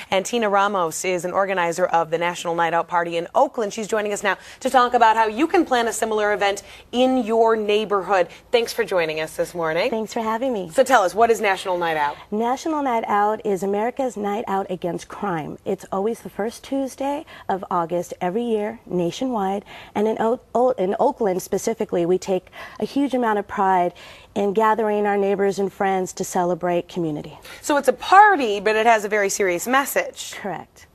And Tina Ramos is an organizer of the National Night Out Party in Oakland. She's joining us now to talk about how you can plan a similar event in your neighborhood. Thanks for joining us this morning. Thanks for having me. So tell us, what is National Night Out? National Night Out is America's night out against crime. It's always the first Tuesday of August every year, nationwide. And in Oakland specifically, we take a huge amount of pride in gathering our neighbors and friends to celebrate community. So it's a party, but it has a very serious message. Correct.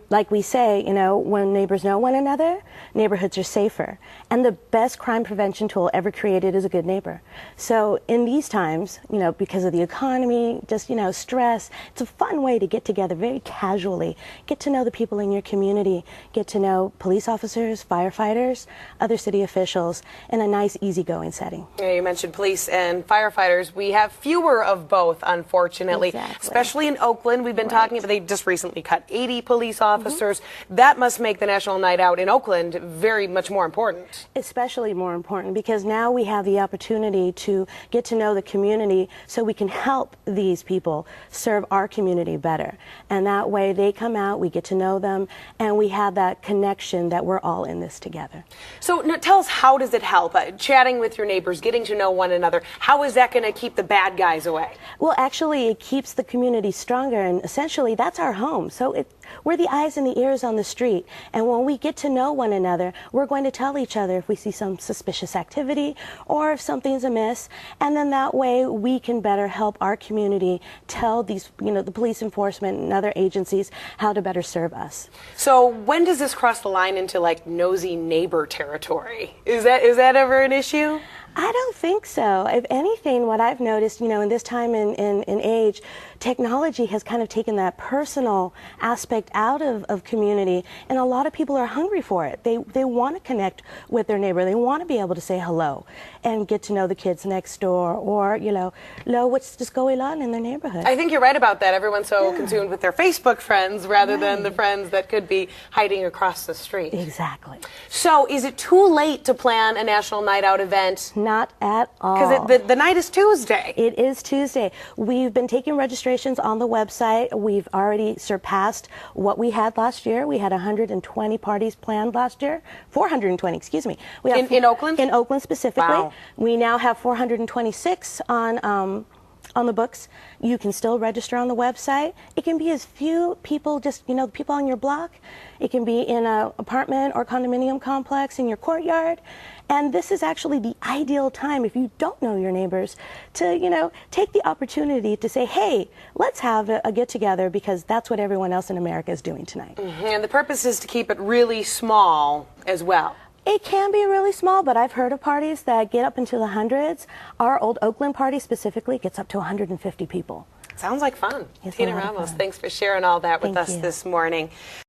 Like we say, when neighbors know one another, neighborhoods are safer. And the best crime prevention tool ever created is a good neighbor. So in these times, because of the economy, just, stress, it's a fun way to get together very casually, get to know the people in your community, get to know police officers, firefighters, other city officials in a nice, easygoing setting. Yeah, you mentioned police and firefighters. We have fewer of both, unfortunately, Exactly. especially in Oakland. We've been talking about, they just recently cut 80 police officers. That must make the National Night Out in Oakland very much more important. Especially more important because now we have the opportunity to get to know the community so we can help these people serve our community better. And that way they come out, we get to know them, and we have that connection that we're all in this together. So now tell us, how does it help? Chatting with your neighbors, getting to know one another, how is that going to keep the bad guys away? Well, actually, it keeps the community stronger, and essentially that's our home. So we're the eyes and the ears on the street, and when we get to know one another, we're going to tell each other if we see some suspicious activity or if something's amiss, and then that way we can better help our community tell these, the police enforcement and other agencies how to better serve us. So when does this cross the line into like nosy neighbor territory? Is that ever an issue? I don't think so. If anything, what I've noticed, in this time in age, technology has kind of taken that personal aspect out of community, and a lot of people are hungry for it. They want to connect with their neighbor. They want to be able to say hello and get to know the kids next door, or, know what's just going on in their neighborhood. I think you're right about that. Everyone's so consumed with their Facebook friends rather than the friends that could be hiding across the street. Exactly. So is it too late to plan a National Night Out event? Not at all. Because the night is Tuesday. It is Tuesday. We've been taking registrations on the website. We've already surpassed what we had last year. We had 120 parties planned last year. 420, excuse me. We have in Oakland? In Oakland specifically. Wow. We now have 426 on the books. You can still register on the website. It can be as few people, just, people on your block. It can be in an apartment or condominium complex in your courtyard. And this is actually the ideal time, if you don't know your neighbors, to, take the opportunity to say, hey, let's have a get-together, because that's what everyone else in America is doing tonight. And the purpose is to keep it really small as well. It can be really small, but I've heard of parties that get up into the hundreds. Our old Oakland party specifically gets up to 150 people. Sounds like fun. It's Tina Ramos, thanks for sharing all that with us this morning.